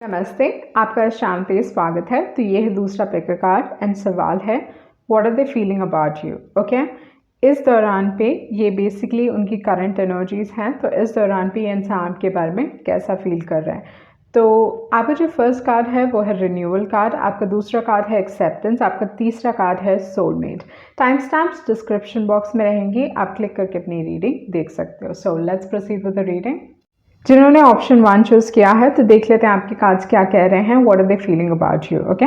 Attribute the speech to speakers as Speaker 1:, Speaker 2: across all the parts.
Speaker 1: नमस्ते, आपका शांति स्वागत है। तो ये है दूसरा पिक कार्ड एंड सवाल है what are they feeling about you. Okay, इस दौरान पे ये बेसिकली उनकी करंट एनर्जीज हैं। तो इस दौरान पे ये इंसान के बारे में कैसा फील कर रहा है। तो आपका जो फर्स्ट कार्ड है वो है रिन्यूअल कार्ड, आपका दूसरा कार्ड है एक्सेप्टेंस, आपका तीसरा कार्ड है soulmate. Time stamps description box में रहेंगे, आप क्लिक करके अपनी रीडिंग देख सकते हो। So let's proceed with the reading. जिन्होंने ऑप्शन 1 चूज़ किया है तो देख लेते हैं आपके कार्ड्स क्या कह रहे हैं, what are they feeling about you. Okay,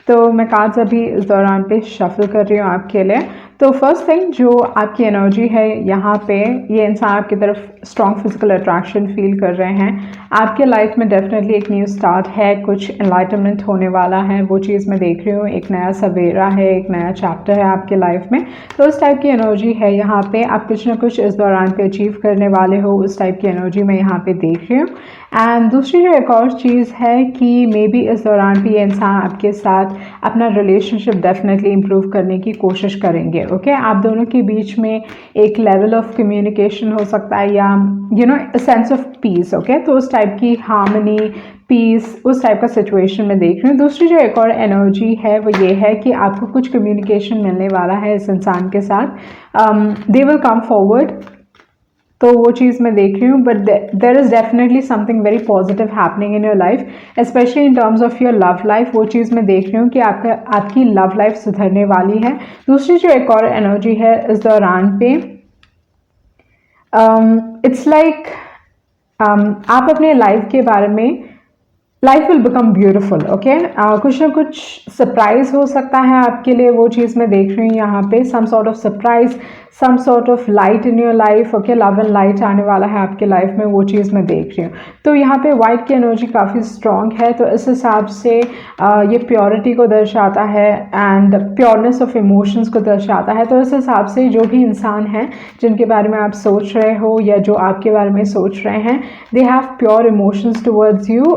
Speaker 1: तो मैं कार्ड्स अभी इस दौरान पे शफल कर रही हूँ आपके लिए। तो फर्स्ट थिंग जो आपकी एनर्जी है यहाँ पे, ये इंसान आपकी तरफ स्ट्रॉन्ग फिजिकल अट्रैक्शन फील कर रहे हैं। आपके लाइफ में डेफिनेटली एक न्यू स्टार्ट है, कुछ एनलाइटनमेंट होने वाला है, वो चीज़ मैं देख रही हूँ। एक नया सवेरा है, एक नया चैप्टर है आपके लाइफ में। तो उस टाइप की एनर्जी है यहाँ पे, आप कुछ ना कुछ इस दौरान पे अचीव करने वाले हो, उस टाइप की एनर्जी मैं यहाँ पे देख रही हूँ। एंड दूसरी जो एक और चीज़ है कि मे बी इस दौरान भी ये इंसान आपके साथ अपना रिलेशनशिप डेफिनेटली इम्प्रूव करने की कोशिश करेंगे। ओके, आप दोनों के बीच में एक लेवल ऑफ कम्युनिकेशन हो सकता है या सेंस ऑफ पीस। ओके, तो उस टाइप की हार्मनी, पीस, उस टाइप का सिचुएशन में देख रही हूँ। दूसरी जो एक और एनर्जी है वो ये है कि आपको कुछ कम्युनिकेशन मिलने वाला है इस इंसान के साथ। दे विल कम फॉरवर्ड, तो वो चीज़ मैं देख रही हूँ। But there is definitely something very positive happening in your life, specially in terms of your love life. वो चीज़ मैं देख रही हूँ कि आपकी लव लाइफ सुधरने वाली है। दूसरी जो एक और एनर्जी है इस दौरान पे, इट्स लाइक आप अपने लाइफ के बारे में, life will become beautiful. Okay, कुछ ना कुछ सरप्राइज हो सकता है आपके लिए, वो चीज़ मैं देख रही हूँ यहाँ पे। Some sort of surprise, some sort of light in your life. Okay, love and light आने वाला है आपके लाइफ में, वो चीज़ मैं देख रही हूँ। तो यहाँ पे वाइट की एनर्जी काफ़ी स्ट्रॉन्ग है, तो इस हिसाब से ये प्योरिटी को दर्शाता है एंड प्योरनेस ऑफ इमोशंस को दर्शाता है। तो इस हिसाब से जो भी इंसान हैं जिनके बारे में आप सोच रहे हो या जो आपके बारे में सोच रहे हैं, they have pure emotions towards you.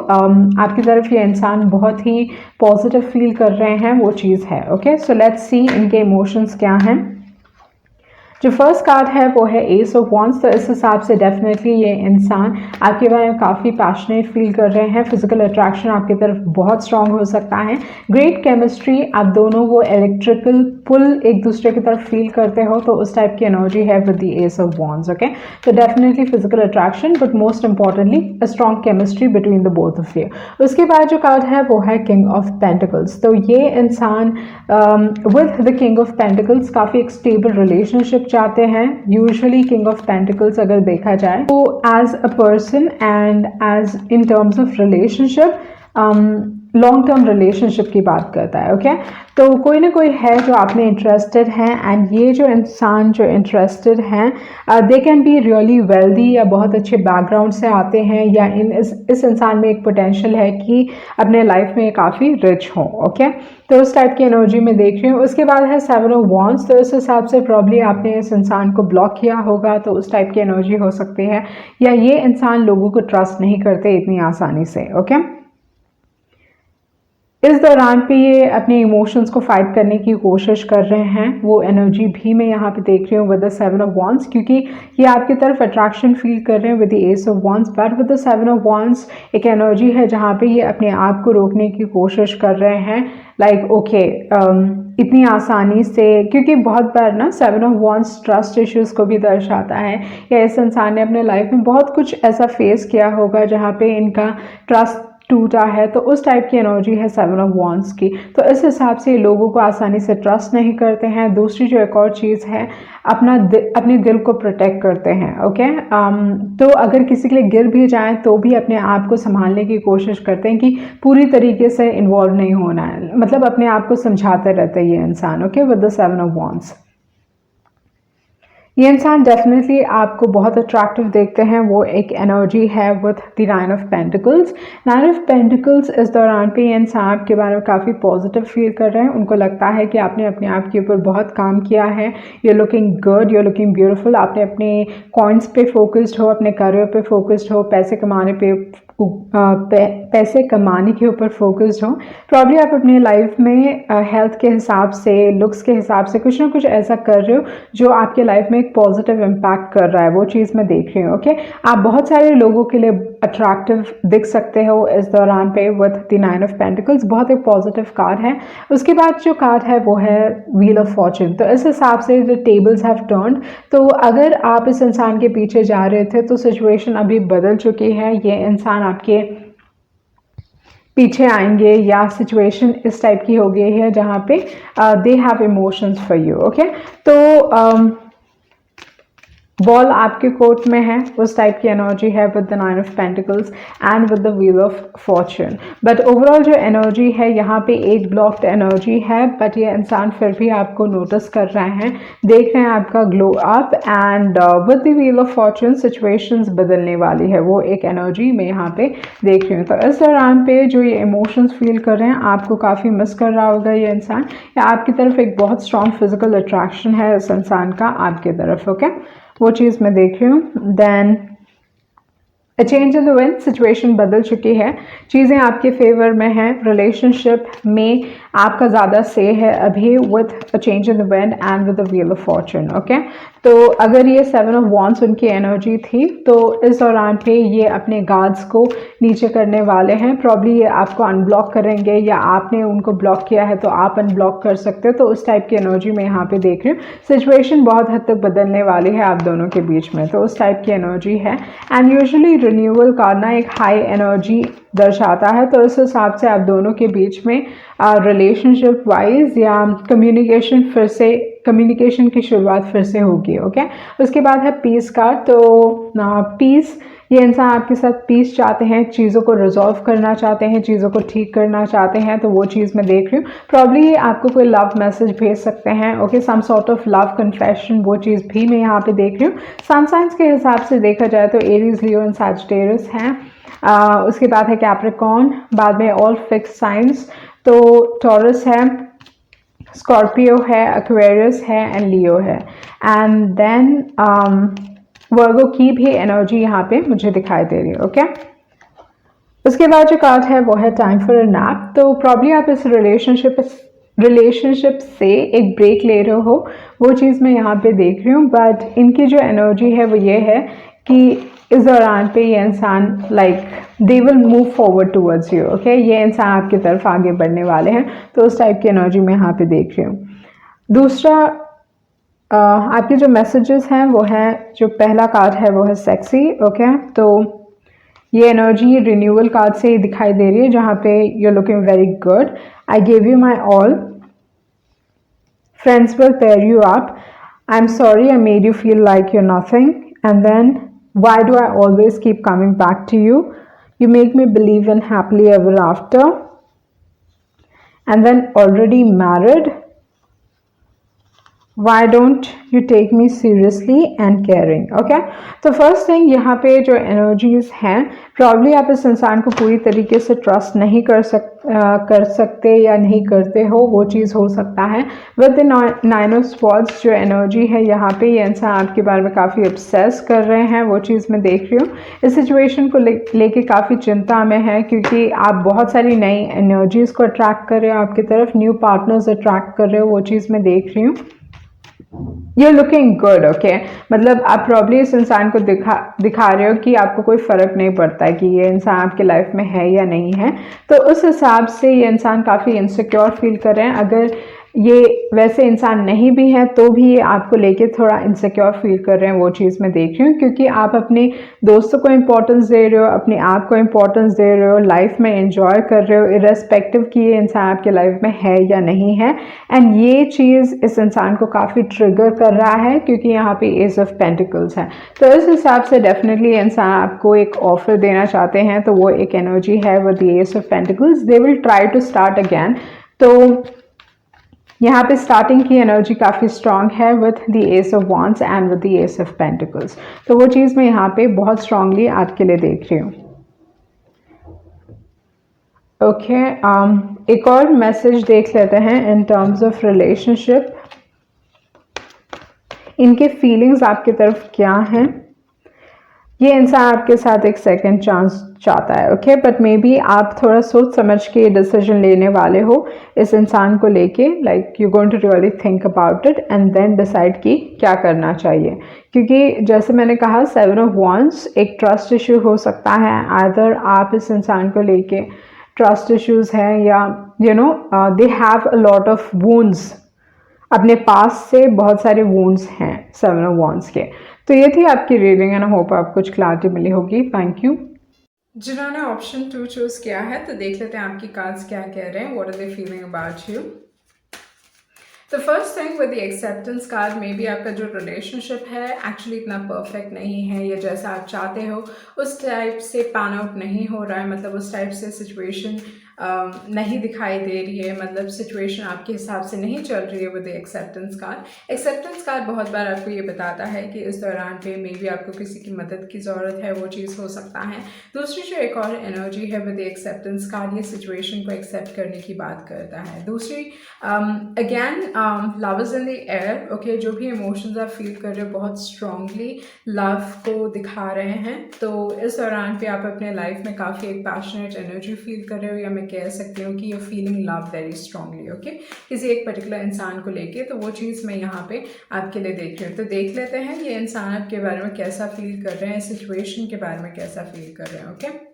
Speaker 1: आपकी तरफ ये इंसान बहुत ही पॉजिटिव फील कर रहे हैं, वो चीज़ है। ओके, सो लेट्स सी इनके इमोशंस क्या हैं। जो फर्स्ट कार्ड है वो है एस ऑफ वॉन्ड्स। तो इस हिसाब से डेफिनेटली ये इंसान आपके बारे में काफ़ी पैशनेट फील कर रहे हैं। फिजिकल अट्रैक्शन आपकी तरफ बहुत स्ट्रांग हो सकता है। ग्रेट केमिस्ट्री, आप दोनों वो इलेक्ट्रिकल पुल एक दूसरे की तरफ फील करते हो, तो उस टाइप की एनर्जी है with the ace of wands. Okay, तो definitely physical attraction, but most importantly a strong chemistry between the both of you. उसके बाद जो कार्ड है वो है किंग ऑफ पेंटिकल्स। तो ये इंसान with the king of pentacles काफ़ी एक स्टेबल रिलेशनशिप चाहते हैं। यूजुअली किंग ऑफ पेंटिकल्स अगर देखा जाए तो as a person and as in terms of relationship long term relationship की बात करता है। ओके, तो कोई ना कोई है जो आप में इंटरेस्टेड हैं एंड ये जो इंसान जो इंटरेस्टेड हैं they can be really wealthy या बहुत अच्छे बैकग्राउंड से आते हैं, या इस इंसान में एक पोटेंशियल है कि अपने लाइफ में काफ़ी रिच हो। ओके, तो उस टाइप की एनर्जी में देख रही हूँ। उसके बाद है सेवन ऑफ वॉन्ड्स। तो इस हिसाब से प्रॉब्ली आपने इस इंसान को ब्लॉक किया होगा, तो उस टाइप की एनर्जी हो सकती है, या ये इंसान लोगों को ट्रस्ट नहीं करते इतनी आसानी से। ओके, इस दौरान पे ये अपने इमोशंस को फाइट करने की कोशिश कर रहे हैं, वो एनर्जी भी मैं यहाँ पे देख रही हूँ with the seven of wands, क्योंकि ये आपकी तरफ अट्रैक्शन फील कर रहे हैं with the ace of wands. But with the seven of wands एक एनर्जी है जहाँ पे ये अपने आप को रोकने की कोशिश कर रहे हैं। लाइक ओके, इतनी आसानी से, क्योंकि बहुत बार ना seven of wands trust issues को भी दर्शाता है, या इस इंसान ने अपने लाइफ में बहुत कुछ ऐसा फेस किया होगा जहाँ पे इनका ट्रस्ट टूटा है, तो उस टाइप की एनर्जी है सेवन ऑफ वॉन्ड्स की। तो इस हिसाब से लोगों को आसानी से ट्रस्ट नहीं करते हैं। दूसरी जो एक और चीज़ है, अपने दिल को प्रोटेक्ट करते हैं। ओके, तो अगर किसी के लिए गिर भी जाए तो भी अपने आप को संभालने की कोशिश करते हैं कि पूरी तरीके से इन्वॉल्व नहीं होना है, मतलब अपने आप को समझाते रहते हैं ये इंसान। Okay, with the seven of wands ये इंसान डेफिनेटली आपको बहुत अट्रैक्टिव देखते हैं, वो एक एनर्जी है with the nine of pentacles. Nine of pentacles इस दौरान पे ये इंसान आपके बारे में काफ़ी पॉजिटिव फील कर रहे हैं। उनको लगता है कि आपने अपने आप के ऊपर बहुत काम किया है, you looking good, you looking beautiful. आपने अपने कॉइन्स पे फोकस्ड हो, अपने करियर पे फोकस्ड हो, पैसे कमाने के ऊपर फोकस्ड हो। प्रॉब्ली आप अपनी लाइफ में हेल्थ के हिसाब से, लुक्स के हिसाब से कुछ ना कुछ ऐसा कर रहे हो जो आपके लाइफ में एक पॉजिटिव इम्पैक्ट कर रहा है, वो चीज़ मैं देख रही हूँ। ओके, आप बहुत सारे लोगों के लिए अट्रैक्टिव दिख सकते हो इस दौरान पे विद द 9 ऑफ पेंटिकल्स। बहुत एक पॉजिटिव कार्ड है। उसके बाद जो कार्ड है वो है व्हील ऑफ फॉर्चून। तो इस हिसाब से द टेबल्स हैव टर्न्ड। तो अगर आप इस इंसान के पीछे जा रहे थे तो सिचुएशन अभी बदल चुकी है। ये इंसान आपके पीछे आएंगे या सिचुएशन इस टाइप की हो गई है जहाँ पे they have emotions for you. Okay, तो बॉल आपके कोर्ट में है, उस टाइप की एनर्जी है with the 9 of pentacles and with the wheel of Fortune. But overall जो एनर्जी है यहाँ पे एक ब्लॉक्ड एनर्जी है, बट ये इंसान फिर भी आपको नोटिस कर रहे हैं, देख रहे हैं आपका glow up and with the wheel of Fortune situations बदलने वाली है, वो एक एनर्जी मैं यहाँ पे देख रही हूँ। तो इस दौरान पे जो ये इमोशंस फील कर रहे हैं, आपको काफ़ी मिस कर रहा होगा ये इंसान, या आपकी तरफ एक बहुत स्ट्रॉन्ग फिजिकल अट्रैक्शन है इस इंसान का आपकी तरफ। ओके, वो चीज़ मैं देख रही हूँ। Then a change in the wind, situation बदल चुकी है, चीज़ें आपके फेवर में हैं, रिलेशनशिप में आपका ज़्यादा से है अभी with a change in the wind and with the wheel of Fortune. Okay, तो अगर ये 7 ऑफ वॉन्ड्स उनकी एनर्जी थी तो इस दौरान पे ये अपने गार्ड्स को नीचे करने वाले हैं। प्रॉब्ली ये आपको अनब्लॉक करेंगे या आपने उनको ब्लॉक किया है तो आप अनब्लॉक कर सकते हो। तो उस टाइप की एनर्जी मैं यहाँ पे देख रही हूँ। सिचुएशन बहुत हद तक बदलने वाली है आप दोनों के बीच में, तो उस टाइप की एनर्जी है। एंड यूजुअली रिन्यूअल कार्ड ना एक हाई एनर्जी दर्शाता है, तो इस हिसाब से आप दोनों के बीच में रिलेशनशिप वाइज या कम्युनिकेशन की शुरुआत फिर से होगी। ओके, उसके बाद है पीस कार्ड। तो पीस, ये इंसान आपके साथ पीस चाहते हैं, चीज़ों को रिजॉल्व करना चाहते हैं, चीज़ों को ठीक करना चाहते हैं, तो वो चीज़ मैं देख रही हूँ। प्रॉब्ली आपको कोई लव मैसेज भेज सकते हैं। Okay, some sort of love confession, वो चीज़ भी मैं यहाँ पे देख रही हूँ। सन साइंस के हिसाब से देखा जाए तो एरीज, लियो एंड सैजिटेरियस हैं। उसके बाद है कैप्रिकॉर्न, बाद में ऑल फिक्स साइंस, तो टॉरस है, स्कॉर्पियो है, एक्वेरियस है एंड लियो है। एंड देन वर्गो की भी एनर्जी यहाँ पे मुझे दिखाई दे रही है। ओके, उसके बाद जो कार्ड है वो है टाइम फॉर अ नैप। तो प्रॉब्ली आप इस रिलेशनशिप से एक ब्रेक ले रहे हो, वो चीज़ मैं यहाँ पे देख रही हूँ। बट इनकी जो एनर्जी है वो ये है कि इस दौरान पे ये इंसान they will move forward towards you. Okay, ये इंसान आपकी तरफ आगे बढ़ने वाले हैं, तो उस टाइप की एनर्जी मैं यहाँ पे देख रही हूँ। दूसरा आपके जो मैसेजेस हैं वो है, जो पहला कार्ड है वो है सेक्सी। ओके, तो ये एनर्जी रिन्यूअल कार्ड से दिखाई दे रही है जहाँ पे you looking very good, I give you my all, friends will pair you up, I am sorry I made you feel like you nothing, and then why do I always keep coming back to you, you make me believe in happily ever after, and then already married, why don't you take me seriously and caring। Okay, तो first thing यहाँ पे जो energies हैं, probably आप इस इंसान को पूरी तरीके से ट्रस्ट नहीं कर सकते या नहीं करते हो, वो चीज़ हो सकता है। विद द 9 ऑफ स्वॉर्ड्स जो एनर्जी है यहाँ पे, ये इंसान आपके बारे में काफ़ी ऑब्सेस कर रहे हैं, वो चीज़ मैं देख रही हूँ। इस सिचुएशन को लेके काफ़ी चिंता में है, क्योंकि आप बहुत सारी नई एनर्जीज़ को अट्रैक्ट कर रहे हो, आपकी तरफ न्यू पार्टनर्स अट्रैक्ट कर रहे हो, वो चीज़ मैं देख रही हूँ। You're looking good, okay? मतलब आप प्रॉब्ली इस इंसान को दिखा रहे हो कि आपको कोई फ़र्क नहीं पड़ता है कि ये इंसान आपके लाइफ में है या नहीं है, तो उस हिसाब से ये इंसान काफ़ी इनसिक्योर फील कर रहे हैं। अगर ये वैसे इंसान नहीं भी है तो भी ये आपको लेके थोड़ा इनसिक्योर फील कर रहे हैं, वो चीज़ मैं देख रही हूँ, क्योंकि आप अपने दोस्तों को इम्पोर्टेंस दे रहे हो, अपने आप को इम्पोर्टेंस दे रहे हो, लाइफ में एंजॉय कर रहे हो, इर्रेस्पेक्टिव कि ये इंसान आपके लाइफ में है या नहीं है। एंड ये चीज़ इस इंसान को काफ़ी ट्रिगर कर रहा है, क्योंकि यहाँ पे एस ऑफ पेंटिकल्स है, तो इस हिसाब से डेफिनेटली इंसान आपको एक ऑफर देना चाहते हैं, तो वो एक एनर्जी है with the ace of pentacles, they will try to start again. तो यहाँ पे स्टार्टिंग की एनर्जी काफ़ी स्ट्रांग है with the ace of wands and with the ace of pentacles, तो वो चीज़ मैं यहाँ पे बहुत स्ट्रांगली आपके लिए देख रही हूँ। ओके, एक और मैसेज देख लेते हैं इन टर्म्स ऑफ रिलेशनशिप, इनके फीलिंग्स आपकी तरफ क्या हैं। ये इंसान आपके साथ एक सेकंड चांस चाहता है, ओके, बट मे बी आप थोड़ा सोच समझ के डिसीजन लेने वाले हो इस इंसान को लेके, like you going to really think about it and then decide कि क्या करना चाहिए। क्योंकि जैसे मैंने कहा 7 ऑफ वॉन्ड्स एक ट्रस्ट इशू हो सकता है, आइदर आप इस इंसान को लेके ट्रस्ट इश्यूज हैं या you no they have a lot of wounds, अपने पास से बहुत सारे वूंड्स हैं 7 ऑफ वॉन्ड्स के। तो ये थी आपकी रीडिंग एंड आई होप आपको कुछ क्लैरिटी मिली होगी। Thank you. जिन्होंने ऑप्शन 2 चूज किया है तो देख लेते हैं आपकी कार्ड्स क्या कह रहे हैं, what are they feeling about you. तो first thing with the acceptance card, maybe आपका जो रिलेशनशिप है एक्चुअली इतना परफेक्ट नहीं है या जैसा आप चाहते हो उस टाइप से पैन आउट नहीं हो रहा है, मतलब उस टाइप से सिचुएशन नहीं दिखाई दे रही है, मतलब सिचुएशन आपके हिसाब से नहीं चल रही है with the acceptance card. Acceptance card बहुत बार आपको ये बताता है कि इस दौरान पे मे बी आपको किसी की मदद की ज़रूरत है, वो चीज़ हो सकता है। दूसरी जो एक और एनर्जी है विद द एक्सेप्टेंस कार्ड, ये सिचुएशन को एक्सेप्ट करने की बात करता है। दूसरी again love is in the air, okay, जो भी इमोशंस आप फील कर रहे हो बहुत स्ट्रांगली लव को दिखा रहे हैं। तो इस दौरान पे आप अपने लाइफ में काफ़ी एक पैशनेट एनर्जी फील कर रहे हो, या मैं कह सकती हूँ कि you feeling love very strongly, okay, किसी एक पर्टिकुलर इंसान को लेके। तो वो चीज़ मैं यहाँ पे आपके लिए देख रही हूँ। तो देख लेते हैं ये इंसान आपके बारे में कैसा फील कर रहे हैं, सिचुएशन के बारे में कैसा फील कर रहे हैं, ओके।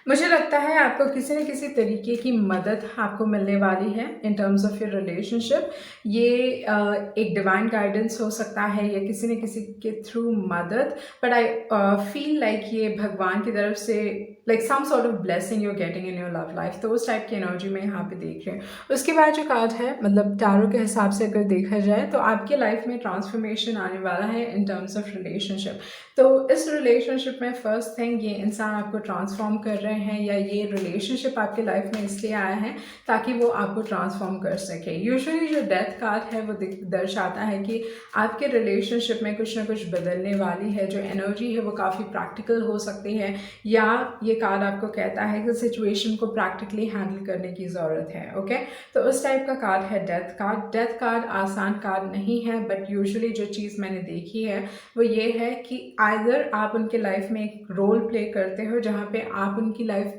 Speaker 1: मुझे लगता है आपको किसी न किसी तरीके की मदद आपको मिलने वाली है इन टर्म्स ऑफ योर रिलेशनशिप। ये एक डिवाइन गाइडेंस हो सकता है या किसी न किसी के थ्रू मदद, बट आई फील लाइक ये भगवान की तरफ से like some sort of blessing you're getting in your love life. तो उस टाइप की एनर्जी में यहाँ पे देख रहे हैं। उसके बाद जो कार्ड है, मतलब टैरो के हिसाब से अगर देखा जाए तो आपके लाइफ में ट्रांसफॉर्मेशन आने वाला है इन टर्म्स ऑफ रिलेशनशिप। तो इस रिलेशनशिप में फर्स्ट थिंग, ये इंसान आपको ट्रांसफॉर्म कर रहे हैं या ये रिलेशनशिप आपके लाइफ में इसलिए आया है ताकि वो आपको ट्रांसफॉर्म कर सके। यूजुअली जो डेथ कार्ड है वो दर्शाता है कि आपके रिलेशनशिप में कुछ ना कुछ बदलने वाली है। जो एनर्जी है वो काफ़ी प्रैक्टिकल हो सकती है, या ये कार्ड आपको कहता है कि सिचुएशन को प्रैक्टिकली हैंडल करने की ज़रूरत है, ओके। तो उस टाइप का कार्ड है डेथ कार्ड। डेथ कार्ड आसान कार्ड नहीं है, बट यूजुअली जो चीज़ मैंने देखी है वो ये है कि आइदर आप उनके लाइफ में एक रोल प्ले करते हो जहाँ पे आप उनकी लाइफ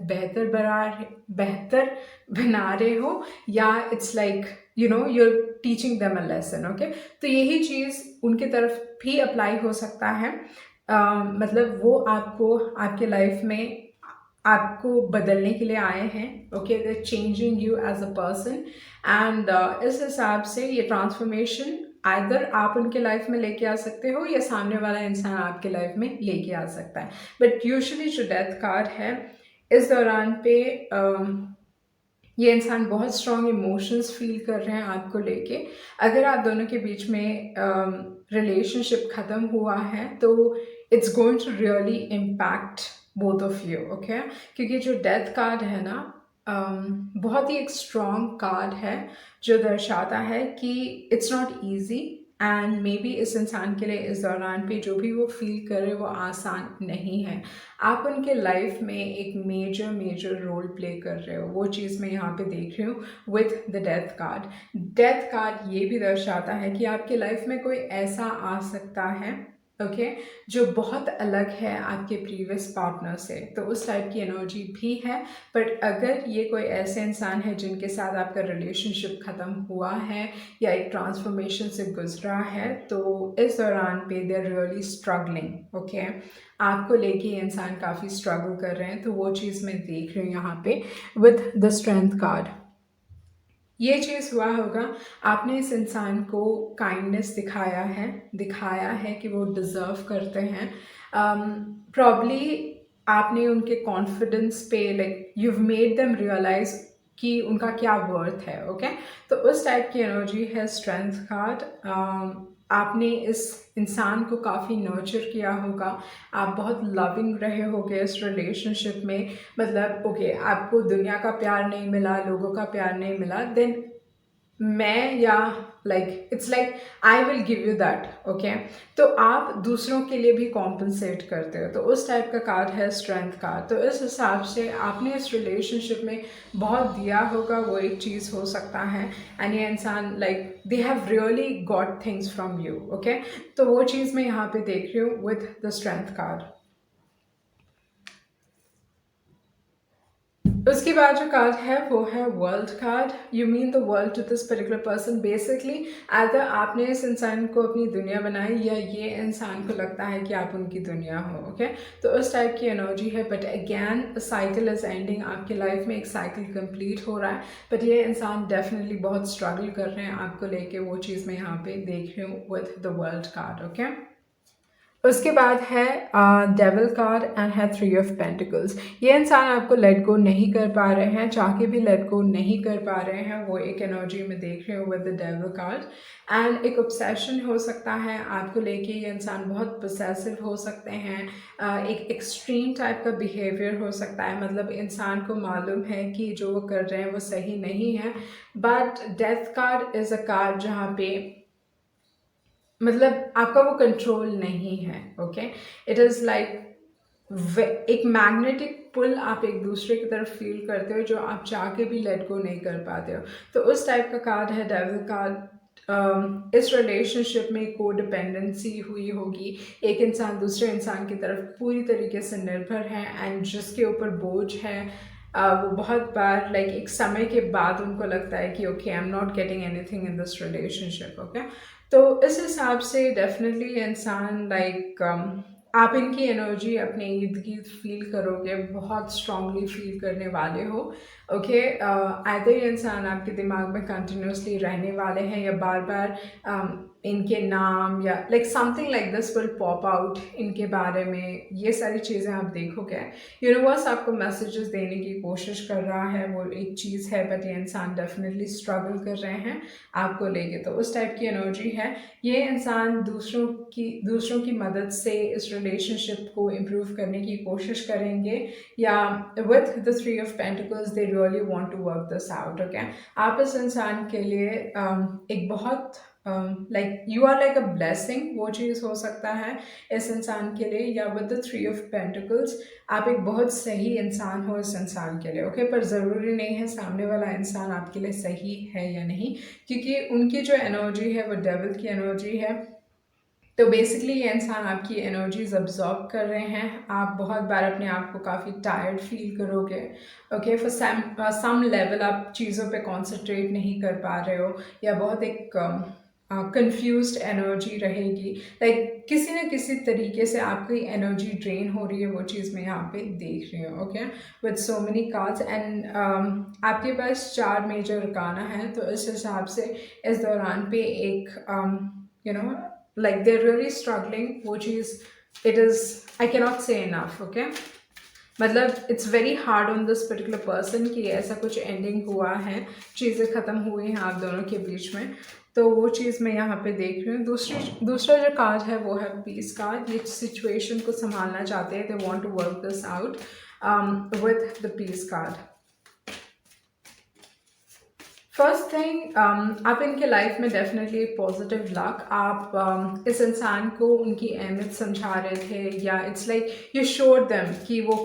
Speaker 1: बेहतर बना रहे हो, या it's like you know you're teaching them a lesson, okay. तो यही चीज़ उनके तरफ भी अप्लाई हो सकता है। मतलब वो आपको आपके लाइफ में आपको बदलने के लिए आए हैं, okay, they changing you as a person. And इस हिसाब से ये ट्रांसफॉर्मेशन आइदर आप उनके लाइफ में लेके आ सकते हो या सामने वाला इंसान आपके लाइफ में लेके आ सकता है। बट यूजुअली जो डेथ कार्ड है इस दौरान पे ये इंसान बहुत स्ट्रॉन्ग इमोशंस फील कर रहे हैं आपको लेके। अगर आप दोनों के बीच में रिलेशनशिप ख़त्म हुआ है तो it's going to really impact both of you, okay. क्योंकि जो डेथ कार्ड है ना, बहुत ही एक स्ट्रॉन्ग कार्ड है जो दर्शाता है कि it's not easy and may be इस इंसान के लिए इस दौरान पे जो भी वो फील कर रहे वो आसान नहीं है। आप उनके लाइफ में एक मेजर रोल प्ले कर रहे हो, वो चीज़ मैं यहाँ पे देख रही हूँ with the death card. Death card ये भी दर्शाता है कि आपके लाइफ में कोई ऐसा आ सकता है, ओके, जो बहुत अलग है आपके प्रीवियस पार्टनर से। तो उस टाइप की एनर्जी भी है। बट अगर ये कोई ऐसे इंसान है जिनके साथ आपका रिलेशनशिप ख़त्म हुआ है या एक ट्रांसफॉर्मेशन से गुजरा है, तो इस दौरान पे they are really struggling, okay. आपको लेके ये इंसान काफ़ी स्ट्रगल कर रहे हैं। तो वो चीज़ मैं देख रही हूँ यहाँ पे विथ द स्ट्रेंथ कार्ड। ये चीज़ हुआ होगा, आपने इस इंसान को काइंडनेस दिखाया है कि वो डिज़र्व करते हैं। प्रॉब्ली आपने उनके कॉन्फिडेंस पे like you've made them realise कि उनका क्या वर्थ है, ओके। तो उस टाइप की एनर्जी है स्ट्रेंथ कार्ड। आपने इस इंसान को काफ़ी नर्चर किया होगा, आप बहुत लविंग रहे होगे इस रिलेशनशिप में। मतलब ओके, आपको दुनिया का प्यार नहीं मिला, लोगों का प्यार नहीं मिला, देन मैं या it's like I will give you that, okay. तो आप दूसरों के लिए भी कॉम्पनसेट करते हो, तो उस टाइप का कार्ड है स्ट्रेंथ कार्ड। तो इस हिसाब से आपने इस रिलेशनशिप में बहुत दिया होगा, वो एक चीज़ हो सकता है। एंड ये इंसान they have really got things from you, okay. तो वो चीज़ मैं यहाँ पे देख रही हूँ विथ द स्ट्रेंथ कार्ड। उसके बाद जो कार्ड है वो है world card. You mean the world to this particular person. Basically either आपने इस इंसान को अपनी दुनिया बनाई या ये इंसान को लगता है कि आप उनकी दुनिया हो, ओके। तो उस टाइप की एनर्जी है। But again cycle is ending, आपकी लाइफ में एक साइकिल कंप्लीट हो रहा है। बट ये इंसान डेफिनेटली बहुत स्ट्रगल कर रहे हैं आपको लेके, वो चीज़ मैं यहाँ पे देख रही हूँ with the world card, okay. उसके बाद है डेविल कार्ड एंड है 3 ऑफ पेंटिकल्स। ये इंसान आपको लेट गो नहीं कर पा रहे हैं, चाह के भी लेट गो नहीं कर पा रहे हैं, वो एक एनर्जी में देख रहे हो with the devil card. And एक ऑब्सेशन हो सकता है आपको लेके, ये इंसान बहुत पोसेसिव हो सकते हैं, एक एक्सट्रीम टाइप का बिहेवियर हो सकता है। मतलब इंसान को मालूम है कि जो वो कर रहे हैं वो सही नहीं है, but death card is a card जहाँ पे मतलब आपका वो कंट्रोल नहीं है, ओके। इट इज़ लाइक एक मैग्नेटिक पुल आप एक दूसरे की तरफ फील करते हो, जो आप चाह के भी लेट गो नहीं कर पाते हो। तो उस टाइप का कार्ड है डेविल कार्ड। इस रिलेशनशिप में को डिपेंडेंसी हुई होगी, एक इंसान दूसरे इंसान की तरफ पूरी तरीके से निर्भर है एंड जिसके ऊपर बोझ है। वो बहुत बार एक समय के बाद उनको लगता है कि okay, I am not getting anything in this relationship, okay. तो इस हिसाब से डेफिनेटली इंसान आप इनकी एनर्जी अपने इर्द गिर्द फील करोगे, बहुत स्ट्रांगली फील करने वाले हो, ओके। आइदर ये इंसान आपके दिमाग में कंटिन्यूसली रहने वाले हैं या बार बार इनके नाम या something like this will pop out इनके बारे में, ये सारी चीज़ें आप देखोगे। यूनिवर्स आपको मैसेजेस देने की कोशिश कर रहा है, वो एक चीज़ है। बट ये इंसान डेफिनेटली स्ट्रगल कर रहे हैं आपको लेके, तो उस टाइप की एनर्जी है। ये इंसान दूसरों की मदद से इस रिलेशनशिप को इम्प्रूव करने की कोशिश करेंगे, या with the 3 of pentacles they really want to work this out, okay. आप इस इंसान के लिए एक बहुत you are like a blessing, वो चीज़ हो सकता है इस इंसान के लिए। या विद द 3 ऑफ पेंटिकल्स आप एक बहुत सही इंसान हो इस इंसान के लिए, ओके। पर ज़रूरी नहीं है सामने वाला इंसान आपके लिए सही है या नहीं, क्योंकि उनकी जो एनर्जी है वो डेविल की एनर्जी है। तो बेसिकली ये इंसान आपकी एनर्जीज अब्जॉर्ब कर रहे हैं। आप बहुत बार अपने आप को काफ़ी टायर्ड फील करोगे, ओके। फॉर सम लेवल आप चीज़ों पे कंसंट्रेट नहीं कर पा रहे हो, या बहुत एक कंफ्यूज्ड एनर्जी रहेगी। किसी न किसी तरीके से आपकी एनर्जी ड्रेन हो रही है, वो चीज़ मैं यहाँ पे देख रही हूँ, okay. With so many cards and आपके पास 4 मेजर गाना है, तो इस हिसाब से इस दौरान पे एक you know they're really struggling, वो चीज़ it is, I cannot say enough, okay। मतलब it's very hard on this particular person कि ऐसा कुछ एंडिंग हुआ है, चीज़ें ख़त्म हुई हैं आप दोनों के बीच में। तो वो चीज़ मैं यहाँ पे देख रही हूँ। दूसरा जो कार्ड है वो है पीस कार्ड। ये सिचुएशन को संभालना चाहते हैं, they want to work this out with the peace card. First thing, आप इनके लाइफ में डेफिनेटली पॉजिटिव लक, आप इस इंसान को उनकी अहमियत समझा रहे थे, या it's like you showed them कि वो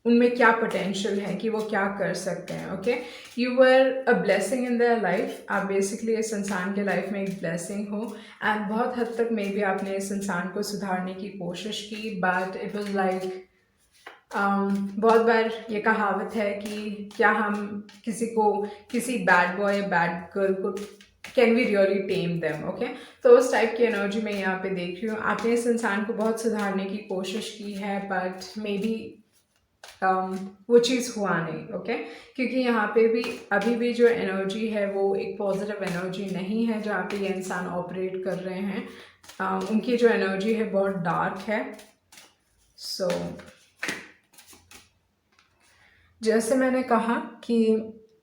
Speaker 1: उनमें क्या पोटेंशियल है, कि वो क्या कर सकते हैं, okay. You were a blessing in their life. आप बेसिकली इस इंसान के लाइफ में एक ब्लेसिंग हो, एंड बहुत हद तक मे बी आपने इस इंसान को सुधारने की कोशिश की, बट इट वॉज लाइक बहुत बार ये कहावत है कि क्या हम किसी बैड बॉय या बैड गर्ल को can we really tame them, okay. तो उस टाइप की एनर्जी मैं यहाँ पे देख रही हूँ। आपने इस इंसान को बहुत सुधारने की कोशिश की है, बट मे बी वो चीज़ हुआ नहीं, ओके। क्योंकि यहाँ पे भी अभी भी जो एनर्जी है वो एक पॉजिटिव एनर्जी नहीं है जहाँ पे ये इंसान ऑपरेट कर रहे हैं। उनकी जो एनर्जी है बहुत डार्क है। सो जैसे मैंने कहा कि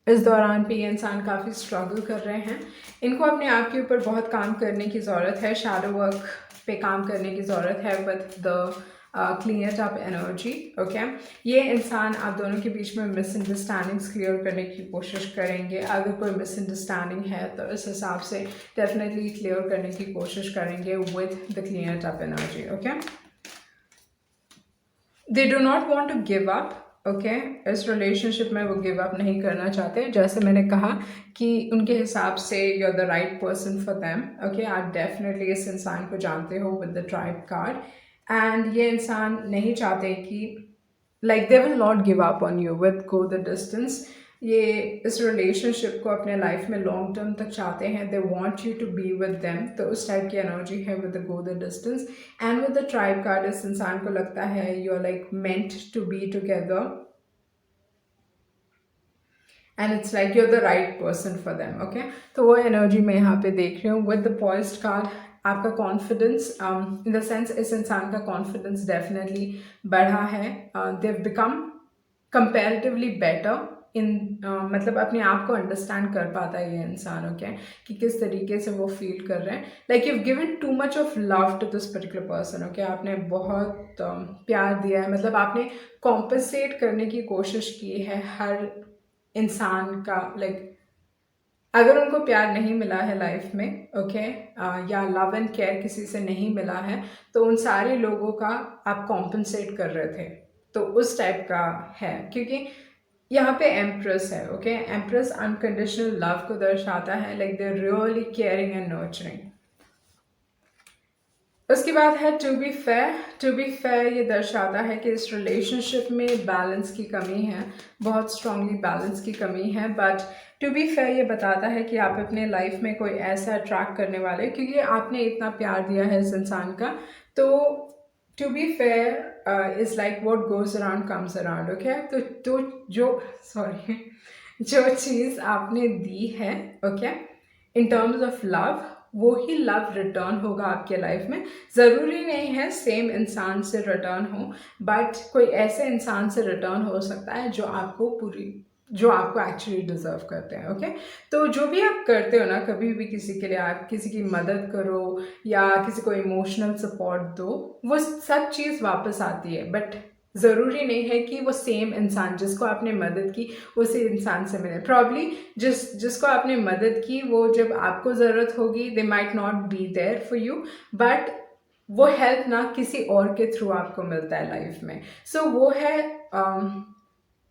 Speaker 1: इस दौरान पे ये इंसान काफ़ी स्ट्रगल कर रहे हैं। इनको अपने आप के ऊपर बहुत काम करने की ज़रूरत है, शैडो वर्क पे काम करने की ज़रूरत है with the clear up energy, okay. ये इंसान आप दोनों के बीच में मिसअंडरस्टैंडिंग्स क्लियर करने की कोशिश करेंगे। अगर कोई मिसअंडरस्टैंडिंग है तो इस हिसाब से डेफिनेटली क्लियर करने की कोशिश करेंगे with the clear up energy, okay. They do not want to give up, okay. इस रिलेशनशिप में वो गिव अप नहीं करना चाहते। जैसे मैंने कहा कि उनके हिसाब से you are the right person for them, okay. आप डेफिनेटली इस इंसान को जानते हो with the tribe card, and ये इंसान नहीं चाहते कि like they will not give up on you with go the distance. ये इस रिलेशनशिप को अपने लाइफ में लॉन्ग टर्म तक चाहते हैं। They want you to be with them, तो उस टाइप की एनर्जी है with the go the distance. And with the tribe card इस इंसान को लगता है you are like meant to be together and it's like you are the right person for them, okay. तो वो एनर्जी मैं यहाँ पे देख रही हूँ विद द पॉइज्ड कार्ड। आपका कॉन्फिडेंस इन द सेंस इस इंसान का कॉन्फिडेंस डेफिनेटली बढ़ा है। They become comparatively better in मतलब अपने आप को अंडरस्टैंड कर पाता है ये इंसान, ओके, कि किस तरीके से वो फील कर रहे हैं। Like you given too much of love to this particular person, okay. आपने बहुत प्यार दिया है, मतलब आपने कॉम्पनसेट करने की कोशिश की है हर इंसान का। लाइक अगर उनको प्यार नहीं मिला है लाइफ में, ओके, या लव एंड केयर किसी से नहीं मिला है, तो उन सारे लोगों का आप कॉम्पनसेट कर रहे थे। तो उस टाइप का है, क्योंकि यहाँ पे एम्प्रेस है, ओके। एम्प्रेस अनकंडीशनल लव को दर्शाता है, like they really caring and nurturing. उसके बाद है to be fair. To be fair ये दर्शाता है कि इस रिलेशनशिप में बैलेंस की कमी है, बहुत स्ट्रांगली बैलेंस की कमी है। बट टू बी फेयर ये बताता है कि आप अपने लाइफ में कोई ऐसा अट्रैक्ट करने वाले, क्योंकि आपने इतना प्यार दिया है इस इंसान का। तो to be fair is like what goes around comes around, okay. तो जो चीज़ आपने दी है, okay, in terms of love, वो ही लव रिटर्न होगा आपके लाइफ में। ज़रूरी नहीं है सेम इंसान से रिटर्न हो, बट कोई ऐसे इंसान से रिटर्न हो सकता है जो आपको एक्चुअली डिज़र्व करते हैं, ओके। तो जो भी आप करते हो ना, कभी भी किसी के लिए आप किसी की मदद करो या किसी को इमोशनल सपोर्ट दो, वो सब चीज़ वापस आती है। बट ज़रूरी नहीं है कि वो सेम इंसान जिसको आपने मदद की उसी इंसान से मिले। प्रॉब्ली जिसको आपने मदद की वो जब आपको ज़रूरत होगी, they might not be there for you, but वो हेल्प ना किसी और के थ्रू आपको मिलता है लाइफ में। सो वो है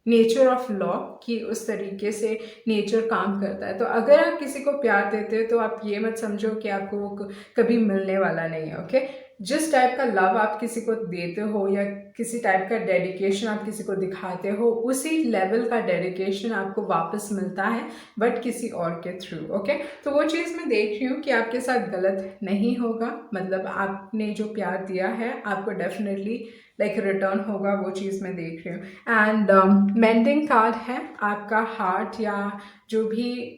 Speaker 1: नेचर ऑफ लॉ, कि उस तरीके से नेचर काम करता है। तो अगर आप किसी को प्यार देते हो तो आप ये मत समझो कि आपको वो कभी मिलने वाला नहीं है, ओके। जिस टाइप का लव आप किसी को देते हो या किसी टाइप का डेडिकेशन आप किसी को दिखाते हो, उसी लेवल का डेडिकेशन आपको वापस मिलता है, बट किसी और के थ्रू, ओके। तो वो चीज़ मैं देख रही हूँ कि आपके साथ गलत नहीं होगा, मतलब आपने जो प्यार दिया है आपको डेफिनेटली लाइक रिटर्न होगा, वो चीज़ मैं देख रही हूँ। एंड मेंडिंग कार्ड है आपका हार्ट, या जो भी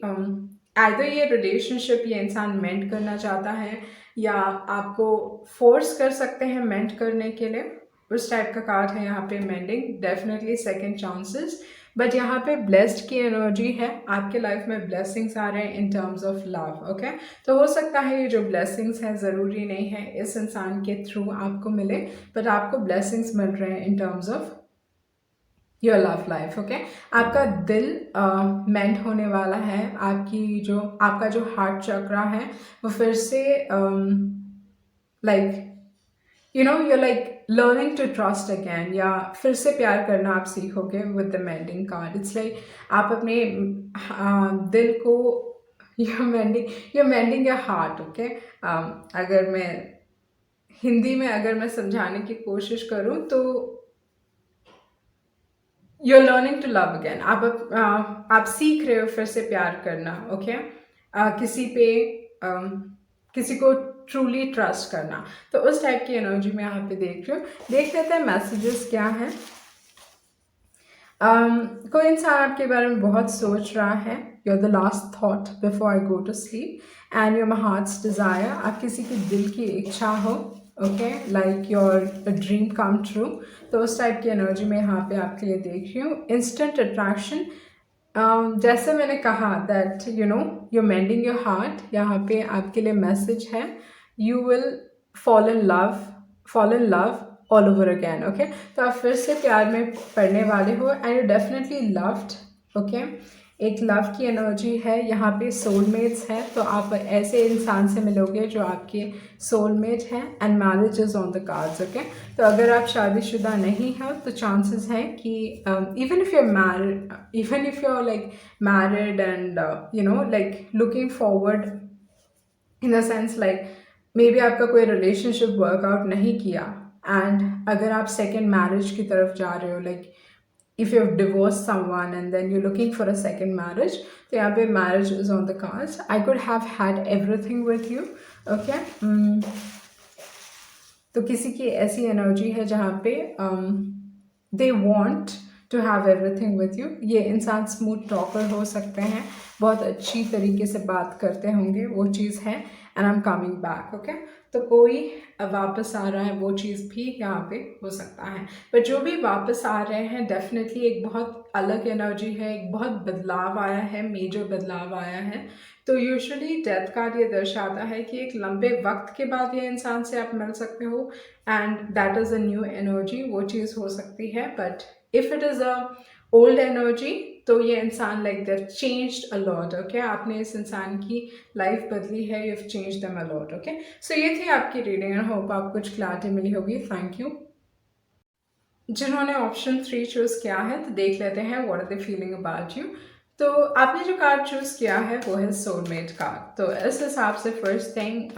Speaker 1: आइदर ये रिलेशनशिप ये इंसान मेंट करना चाहता है या आपको फोर्स कर सकते हैं मेंट करने के लिए, उस टाइप का कार्ड है यहाँ पे mending. Definitely second chances, but यहाँ पे ब्लेस्ड की एनर्जी है, आपके लाइफ में ब्लेसिंग्स आ रहे हैं इन टर्म्स ऑफ लव, ओके। तो हो सकता है ये जो ब्लेसिंग्स हैं ज़रूरी नहीं है इस इंसान के थ्रू आपको मिले, बट आपको ब्लेसिंग्स मिल रहे हैं इन terms of your love life, okay. आपका दिल मेंट होने वाला है, आपका जो हार्ट चक्रा है वो फिर से like you're like learning to trust again, या फिर से प्यार करना आप सीखोगे with the mending card. It's like आप अपने दिल को you're mending your heart, okay. अगर मैं हिंदी में अगर मैं समझाने की कोशिश करूँ तो you're learning to love again. आप सीख रहे हो फिर से प्यार करना, ओके। किसी को ट्रूली ट्रस्ट करना, तो उस टाइप की एनर्जी में यहाँ पे देख रही हूँ। देख लेते हैं मैसेजेस क्या है। कोई इंसान आपके बारे में बहुत सोच रहा है, you're the last thought before I go to sleep and you're my heart's desire. आप किसी की दिल की इच्छा हो, okay, like your dream come true, तो उस टाइप की एनर्जी में यहाँ पे आपके लिए देख रही हूँ। इंस्टेंट अट्रैक्शन, जैसे मैंने कहा that you're mending your heart, यहाँ पे आपके लिए मैसेज है, you will fall in love all over again, okay. तो आप फिर से प्यार में पड़ने वाले हो and you definitely loved, okay. एक लव की एनर्जी है यहाँ पे, सोलमेट्स है, तो आप ऐसे इंसान से मिलोगे जो आपके सोलमेट हैं and marriage is on the cards, okay. तो अगर आप शादीशुदा नहीं हो तो चांसेस हैं कि even if you are married, even if you are like married and you know like looking forward in the sense like maybe आपका कोई रिलेशनशिप वर्कआउट नहीं किया एंड अगर आप सेकेंड मैरिज की तरफ जा रहे हो, like if you've divorced someone and then you're looking for a second marriage, तो यहाँ पे marriage is on the cards. I could have had everything with you, okay. तो किसी की ऐसी एनर्जी है जहाँ पे they want to have everything with you. ये इंसान स्मूथ टॉकर हो सकते हैं, बहुत अच्छी तरीके से बात करते होंगे, वो चीज़ है and I am coming back, okay. तो कोई वापस आ रहा है, वो चीज़ भी यहाँ पे हो सकता है। पर जो भी वापस आ रहे हैं डेफिनेटली एक बहुत अलग एनर्जी है, एक बहुत बदलाव आया है, मेजर बदलाव आया है। तो यूजुअली डेथ कार्ड ये दर्शाता है कि एक लंबे वक्त के बाद ये इंसान से आप मिल सकते हो and that is a new energy, वो चीज़ हो सकती है। But if it is a old energy तो ये इंसान like they've changed a lot, okay. आपने इस इंसान की लाइफ बदली है, you have changed them a lot, okay. So ये थी आपकी रीडिंग एंड होप आपको कुछ क्लैरिटी मिली होगी। Thank you. जिन्होंने ऑप्शन 3 चूज़ किया है तो देख लेते हैं what are they feeling about you. तो आपने जो कार्ड चूज़ किया है वो है सोलमेट कार्ड। तो इस हिसाब से फर्स्ट थिंग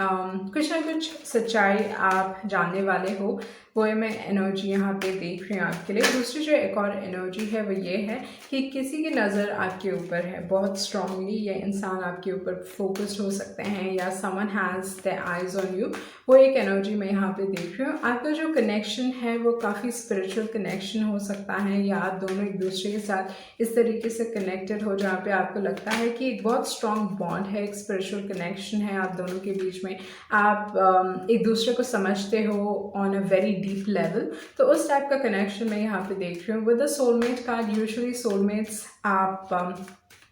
Speaker 1: कुछ ना कुछ सच्चाई आप जानने वाले हो, वो मैं एनर्जी यहाँ पे देख रही हूँ आपके लिए। दूसरी जो एक और एनर्जी है वो ये है कि किसी की नज़र आपके ऊपर है बहुत स्ट्रांगली, ये इंसान आपके ऊपर फोकस्ड हो सकते हैं या someone has the eyes on you, वो एक एनर्जी मैं यहाँ पे देख रही हूँ। आपका जो कनेक्शन है वो काफ़ी स्पिरिचुअल कनेक्शन हो सकता है या आप दोनों एक दूसरे के साथ इस तरीके से कनेक्टेड हो जहाँ पे आपको लगता है कि एक बहुत स्ट्रॉन्ग बॉन्ड है, एक स्पिरिचुअल कनेक्शन है आप दोनों के बीच में, आप एक दूसरे को समझते हो on a very deep level. तो उस टाइप का कनेक्शन मैं यहाँ पे देख रही हूँ with the soulmate card. Usually soulmates आप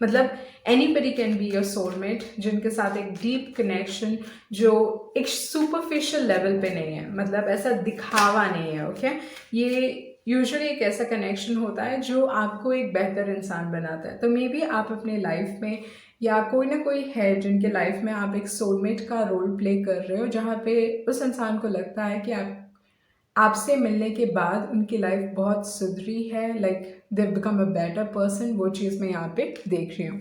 Speaker 1: मतलब anybody can be your soulmate, जिनके साथ एक डीप कनेक्शन जो एक सुपरफिशियल लेवल पे नहीं है, मतलब ऐसा दिखावा नहीं है, ओके। ये यूजुअली एक ऐसा कनेक्शन होता है जो आपको एक बेहतर इंसान बनाता है। तो मे बी आप अपने लाइफ में या कोई ना कोई है जिनके लाइफ में आप एक सोलमेट का रोल प्ले कर रहे हो, जहाँ पे उस इंसान को लगता है कि आपसे मिलने के बाद उनकी लाइफ बहुत सुधरी है, like they become a better person, वो चीज़ मैं यहाँ पे देख रही हूँ।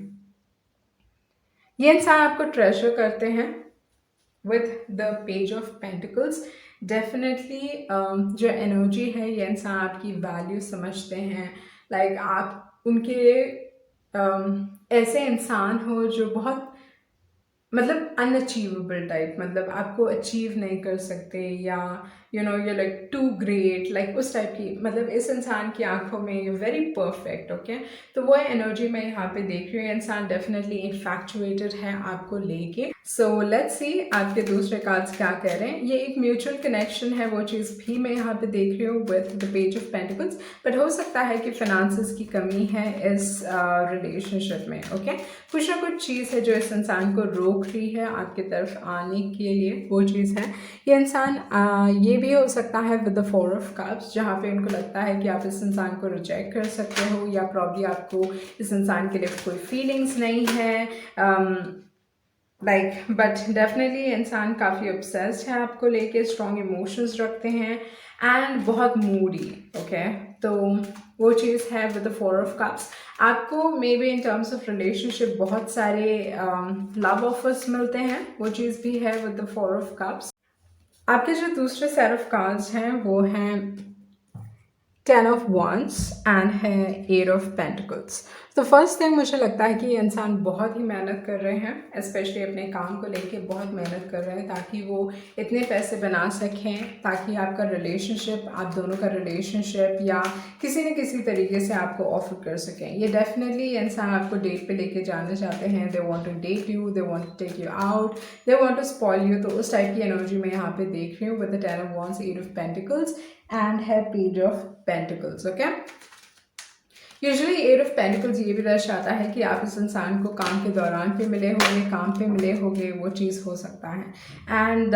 Speaker 1: ये इंसान आपको ट्रेजर करते हैं with the page of pentacles. Definitely जो एनर्जी है, ये इंसान आपकी वैल्यू समझते हैं, लाइक आप उनके ऐसे इंसान हो जो बहुत मतलब अनअचीवेबल टाइप, मतलब आपको अचीव नहीं कर सकते या you know you like to great, like उस टाइप की, मतलब इस इंसान की आंखों में यू वेरी परफेक्ट, ओके। तो वो एनर्जी मैं यहाँ पे देख रही हूँ। इंसान डेफिनेटली इन्फैक्चुएटेड है आपको लेके। सो लेट्स सी आपके दूसरे कार्ड्स क्या कह रहे हैं। ये एक म्यूचुअल कनेक्शन है, वो चीज़ भी मैं यहाँ पे देख रही हूँ with the page of pentacles. But हो सकता है कि फाइनेंसेस की कमी है इस रिलेशनशिप में, ओके। कुछ ना कुछ चीज़ है जो इस इंसान को रोक रही है आपकी तरफ आने के लिए, वो चीज़ है। ये इंसान ये भी हो सकता है विद द 4 ऑफ कप्स, जहाँ पे उनको लगता है कि आप इस इंसान को रिजेक्ट कर सकते हो या प्रॉब्ली आपको इस इंसान के लिए कोई फीलिंग्स नहीं है, लाइक बट डेफिनेटली इंसान काफ़ी ऑब्सेस्ड है आपको लेके, स्ट्रॉन्ग इमोशंस रखते हैं एंड बहुत मूडी, ओके। तो वो चीज़ है विद द 4 ऑफ कप्स। आपको may be in terms of relationship बहुत सारे लव ऑफर्स मिलते हैं, वो चीज़ भी है विद द 4 ऑफ कप्स। आपके जो दूसरे सेट ऑफ कार्ड्स हैं वो हैं 10 ऑफ वॉन्ड्स एंड है 8 ऑफ पेंटिकल्स। तो फर्स्ट थिंग मुझे लगता है कि ये इंसान बहुत ही मेहनत कर रहे हैं, स्पेशली अपने काम को लेके बहुत मेहनत कर रहे हैं ताकि वो इतने पैसे बना सकें ताकि आपका रिलेशनशिप, आप दोनों का रिलेशनशिप या किसी न किसी तरीके से आपको ऑफर कर सकें। ये डेफिनेटली ये इंसान आपको डेट पे लेके जाना चाहते हैं। They want to date you, they want to take you out, they want to spoil you. तो उस टाइप की एनर्जी मैं यहाँ पे देख रही हूँ with the 10 of wands, 8 of pentacles and है page of pentacles, okay. Usually eight of pentacles ये भी दर्शाता है कि आप इस इंसान को काम के दौरान पे मिले होंगे, काम पे मिले होंगे, वो चीज़ हो सकता है। एंड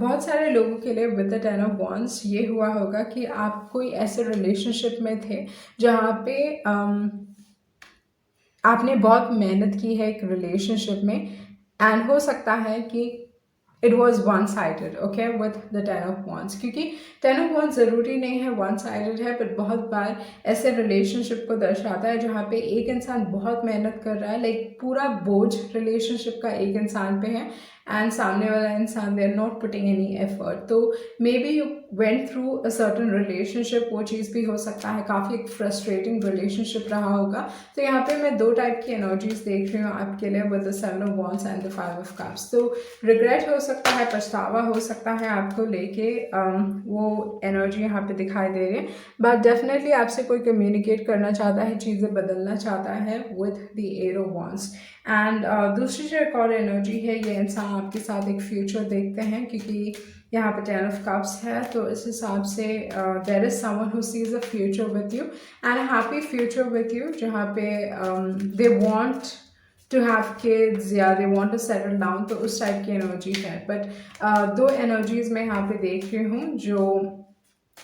Speaker 1: बहुत सारे लोगों के लिए with the ten of wands ये हुआ होगा कि आप कोई ऐसे रिलेशनशिप में थे जहाँ पे आपने बहुत मेहनत की है एक रिलेशनशिप में, एंड हो सकता है कि it was one sided, okay, with the ten of wands, क्योंकि टेन ऑफ वॉन्ड्स ज़रूरी नहीं है वन साइडेड है, बट बहुत बार ऐसे रिलेशनशिप को दर्शाता है जहाँ पे एक इंसान बहुत मेहनत कर रहा है, लाइक पूरा बोझ रिलेशनशिप का एक इंसान पे है, एंड सामने वाला इंसान they are not putting any effort. तो maybe you went through a certain relationship, वो चीज़ भी हो सकता है, काफ़ी एक फ्रस्ट्रेटिंग रिलेशनशिप रहा होगा। तो यहाँ पे मैं दो टाइप की एनर्जीज देख रही हूँ आपके लिए with the seven of wands and the five of cups. तो रिग्रेट हो सकता है, पछतावा हो सकता है आपको लेके, वो एनर्जी यहाँ पे दिखाई दे रही है, बट डेफिनेटली आपसे कोई कम्युनिकेट करना चाहता है, चीज़ें बदलना चाहता है with the eight of wands. And दूसरी जो एक और एनर्जी है, ये इंसान आपके साथ एक फ्यूचर देखते हैं, क्योंकि यहाँ पे टेन ऑफ कप्स है, तो इस हिसाब से there is someone who sees a future with you and happy future with you, जहाँ पे they want to have kids या they want to settle down, तो उस टाइप की एनर्जी है। बट दो एनर्जीज मैं यहाँ पे देख रही हूँ, जो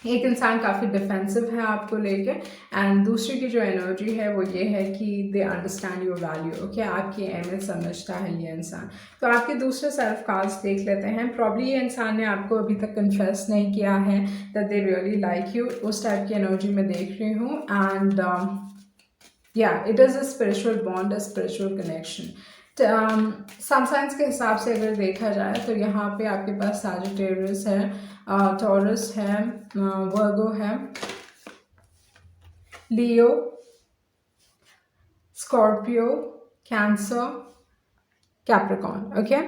Speaker 1: एक इंसान काफ़ी डिफेंसिव है आपको लेके, एंड दूसरी की जो एनर्जी है वो ये है कि they understand your value, okay, आपकी अहमियत समझता है ये इंसान। तो आपके दूसरे सेल्फ कार्ड्स देख लेते हैं। प्रॉब्ली ये इंसान ने आपको अभी तक कन्फेस नहीं किया है that they really like you, उस टाइप की एनर्जी में देख रही हूँ। एंड या it is a spiritual bond, a spiritual connection. Sun signs के हिसाब से अगर देखा जाए तो यहाँ पे आपके पास सैजिटेरियस है, टॉरस है, वर्गो है, Leo, Scorpio, Cancer, Capricorn, okay,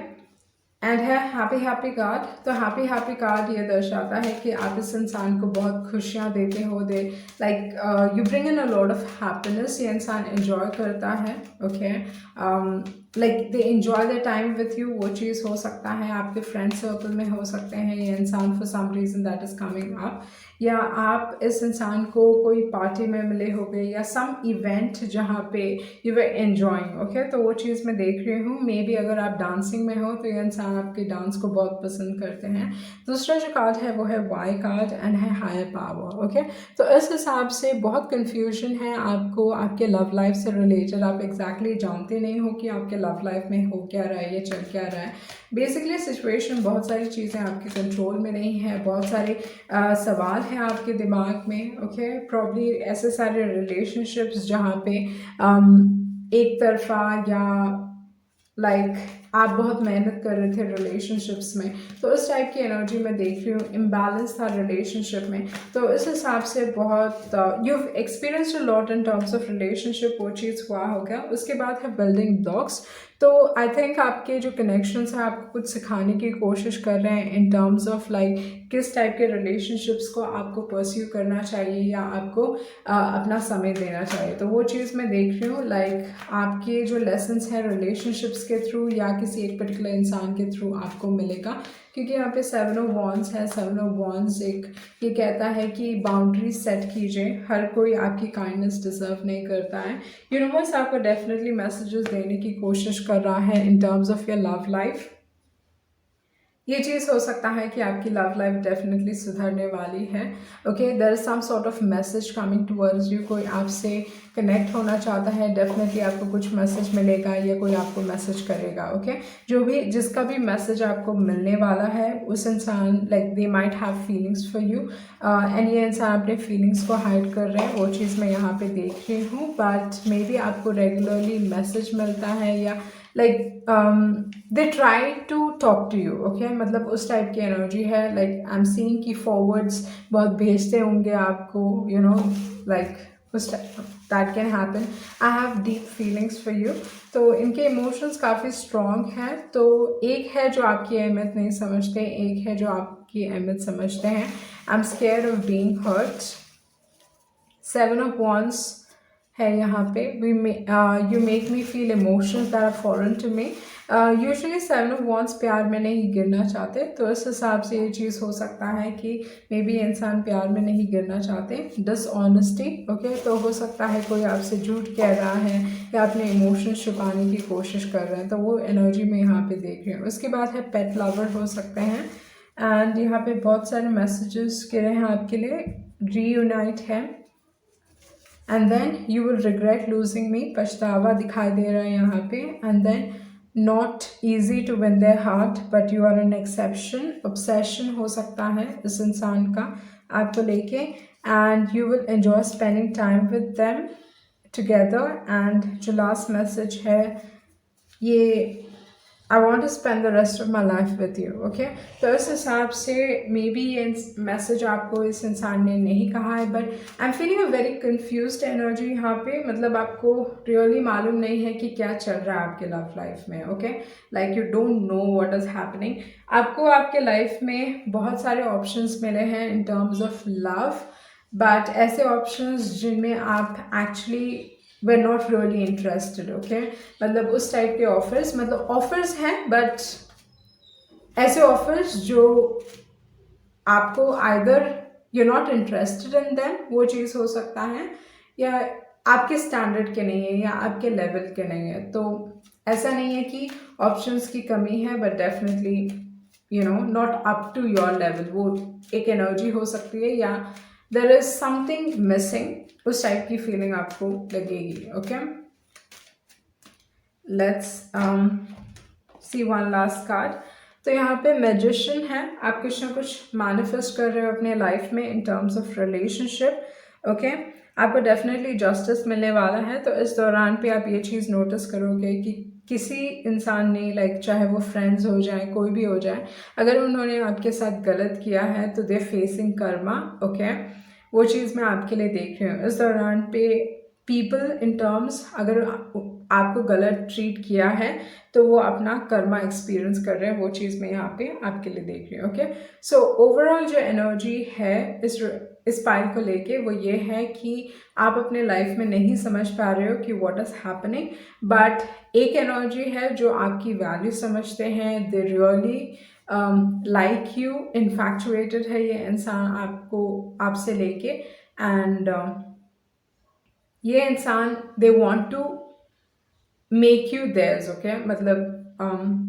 Speaker 1: and है हैप्पी हैप्पी कार्ड। तो हैप्पी हैप्पी कार्ड ये दर्शाता है कि आप इस इंसान को बहुत खुशियाँ देते हो, they like you bring in a lot of happiness, ये इंसान एंजॉय करता है, okay, like they enjoy the time with you, वो चीज़ हो सकता है आपके फ्रेंड सर्कल में हो सकते हैं ये इंसान for some reason that is coming up, या आप इस इंसान को कोई पार्टी में मिले हो गए या सम इवेंट जहाँ पे यू वर एंजॉइंग, ओके, तो वो चीज़ मैं देख रही हूँ। मे बी अगर आप डांसिंग में हो तो ये इंसान आपके डांस को बहुत पसंद करते हैं। दूसरा जो कार्ड है वो है वाई कार्ड एंड है हायर पावर, ओके। तो इस हिसाब से बहुत कन्फ्यूजन है आपको आपके लव लाइफ से रिलेटेड, आप एग्जैक्टली जानते नहीं हो कि आपके लव लाइफ में हो क्या रहा है, ये चल क्या रहा है। बेसिकली सिचुएशन, बहुत सारी चीज़ें आपके कंट्रोल में नहीं है, बहुत सारे सवाल हैं आपके दिमाग में, ओके, प्रॉब्ली ऐसे सारे रिलेशनशिप्स जहाँ पे एक तरफा या लाइक आप बहुत मेहनत कर रहे थे रिलेशनशिप्स में, तो इस टाइप की एनर्जी मैं देख रही हूँ। इम्बैलेंस था रिलेशनशिप में, तो इस हिसाब से बहुत you experienced a lot in terms of relationship, वो चीज़ हुआ हो गया। उसके बाद है बिल्डिंग ब्लॉक्स। तो आई थिंक आपके जो कनेक्शंस हैं आपको कुछ सिखाने की कोशिश कर रहे हैं इन टर्म्स ऑफ लाइक किस टाइप के रिलेशनशिप्स को आपको परस्यू करना चाहिए या आपको अपना समय देना चाहिए। तो वो चीज़ मैं देख रही हूँ, लाइक आपके जो लेसन्स हैं रिलेशनशिप्स के थ्रू या किसी एक पर्टिकुलर इंसान के थ्रू आपको मिलेगा, क्योंकि यहाँ पे सेवन ऑफ वॉन्ड्स है। सेवन ऑफ वॉन्ड्स एक ये कहता है कि बाउंड्रीज सेट कीजिए, हर कोई आपकी काइंडनेस डिजर्व नहीं करता है। यूनिवर्स आपको डेफिनेटली मैसेजेस देने की कोशिश कर रहा है इन terms of your love life. ये चीज़ हो सकता है कि आपकी लव लाइफ डेफिनेटली सुधरने वाली है, okay, there is some sort of message coming towards you, कोई आपसे कनेक्ट होना चाहता है, डेफिनेटली आपको कुछ मैसेज मिलेगा या कोई आपको मैसेज करेगा, ओके, जो भी जिसका भी मैसेज आपको मिलने वाला है उस इंसान like they might have feelings for you, and ये इंसान अपने फीलिंग्स को हाइड कर रहे हैं, वो चीज़ मैं यहाँ पे देख रही हूँ। बट मे बी आपको रेगुलरली मैसेज मिलता है या like they try to talk to you, okay, मतलब उस टाइप की एनर्जी है। लाइक आई एम सीइंग कि फॉरवर्ड्स बहुत भेजते होंगे आपको, यू नो, लाइक उस that can happen. I have deep feelings for you. तो इनके इमोशंस काफ़ी स्ट्रॉन्ग हैं। तो एक है जो आपकी अहमियत नहीं समझते, एक है जो आपकी अहमियत समझते हैं। I am scare of being hurt. Seven of wands है यहाँ पे you make me feel emotions that are foreign to me. Usually seven of wands प्यार में नहीं गिरना चाहते, तो इस हिसाब से ये चीज़ हो सकता है कि मे बी इंसान प्यार में नहीं गिरना चाहते। डिसऑनेस्टी, ओके, तो हो सकता है कोई आपसे झूठ कह रहा है या अपने इमोशंस छुपाने की कोशिश कर रहे हैं, तो वो एनर्जी में यहाँ पे देख रही हूँ। उसके बाद है पेट लवर हो सकते हैं, एंड यहाँ पे बहुत सारे मैसेजेस गिरे हैं आपके लिए। रीयूनाइट है, and then you will regret losing me, पछतावा दिखाई दे रहा है यहाँ पे। And then not easy to win their heart but you are an exception, obsession हो सकता है इस इंसान का आपको लेके, and you will enjoy spending time with them together. And जो लास्ट मैसेज है ये, I want to spend the rest of my life with you, okay. तो इस हिसाब से मे बी ये मैसेज आपको इस इंसान ने नहीं कहा है, but I am feeling a very confused energy यहाँ पे। मतलब आपको रियली मालूम नहीं है कि क्या चल रहा है आपके लव लाइफ में, okay. Like you don't know what is happening. आपको आपके लाइफ में बहुत सारे ऑप्शंस मिले हैं इन टर्म्स ऑफ लव, बट ऐसे ऑप्शंस जिनमें आप actually we're not really interested, okay। मतलब उस टाइप के ऑफर्स, मतलब ऑफर्स हैं बट ऐसे ऑफर्स जो आपको either you're not interested in them, वो चीज़ हो सकता है, या आपके स्टैंडर्ड के नहीं है या आपके लेवल के नहीं है। तो ऐसा नहीं है कि ऑप्शंस की कमी है, but definitely you know not up to your level, वो एक एनर्जी हो सकती है, या देयर इज समथिंग मिसिंग, उस टाइप की फीलिंग आपको लगेगी, okay. Let's see one last card. तो यहाँ पे मैजिशियन है, आप कुछ ना कुछ मैनिफेस्ट कर रहे हो अपने लाइफ में इन टर्म्स ऑफ रिलेशनशिप, ओके। आपको डेफिनेटली जस्टिस मिलने वाला है, तो इस दौरान पे आप ये चीज़ नोटिस करोगे कि किसी इंसान ने, लाइक चाहे वो फ्रेंड्स हो जाए, कोई भी हो जाए, अगर उन्होंने आपके साथ गलत किया है तो दे फेसिंग कर्मा, ओके। वो चीज़ मैं आपके लिए देख रही हूँ इस दौरान पे। पीपल इन टर्म्स, अगर आपको गलत ट्रीट किया है तो वो अपना कर्मा एक्सपीरियंस कर रहे हैं, वो चीज़ मैं यहाँ पे आपके लिए देख रही हूँ, ओके। सो ओवरऑल जो एनर्जी है इस पाइल को लेके वो ये है कि आप अपने लाइफ में नहीं समझ पा रहे हो कि व्हाट इज़ हैपनिंग, बट एक एनर्जी है जो आपकी वैल्यू समझते हैं, they really like you, infatuated है ये इंसान आपसे लेके, एंड ये इंसान they want to make you theirs, okay. मतलब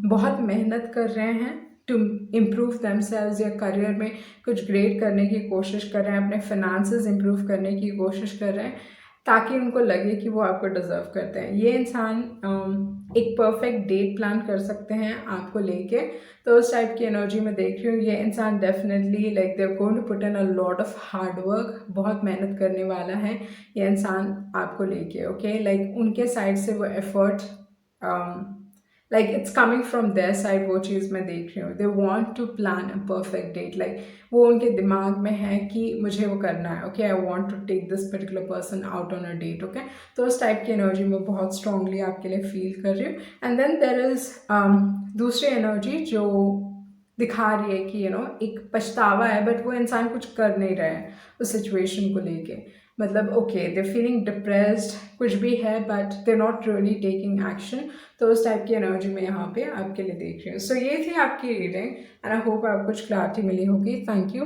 Speaker 1: बहुत मेहनत कर रहे हैं टू इम्प्रूव देमसेल्व्स, या करियर में कुछ ग्रेट करने की कोशिश कर रहे हैं, अपने फाइनेंसेस इम्प्रूव करने की कोशिश कर रहे हैं, ताकि उनको लगे कि वो आपको डिज़र्व करते हैं। ये इंसान एक परफेक्ट डेट प्लान कर सकते हैं आपको लेके, तो उस टाइप की एनर्जी में देख रही हूँ। ये इंसान definitely like they're going to put in a lot of hard work, बहुत मेहनत करने वाला है ये इंसान आपको लेके, ओके। लाइक उनके साइड से वो effort, like it's coming from their side, वो चीज़ मैं देख रही हूँ। They want to plan a perfect date, like वो उनके दिमाग में है कि मुझे वो करना है, okay. I want to take this particular person out on a date, okay. तो उस टाइप की एनर्जी मैं बहुत स्ट्रांगली आपके लिए फील कर रही हूँ। एंड देन देर इज़ दूसरी एनर्जी जो दिखा रही है कि एक पछतावा है, बट वो इंसान कुछ कर नहीं रहा है उस सिचुएशन को लेके। मतलब ओके, दे फीलिंग डिप्रेस्ड, कुछ भी है, but they not really taking action. तो उस टाइप की एनर्जी में यहाँ पे आपके लिए देख रही हूँ। सो ये थी आपकी रीडिंग, एंड आई होप आपको कुछ क्लैरिटी मिली होगी। Thank you.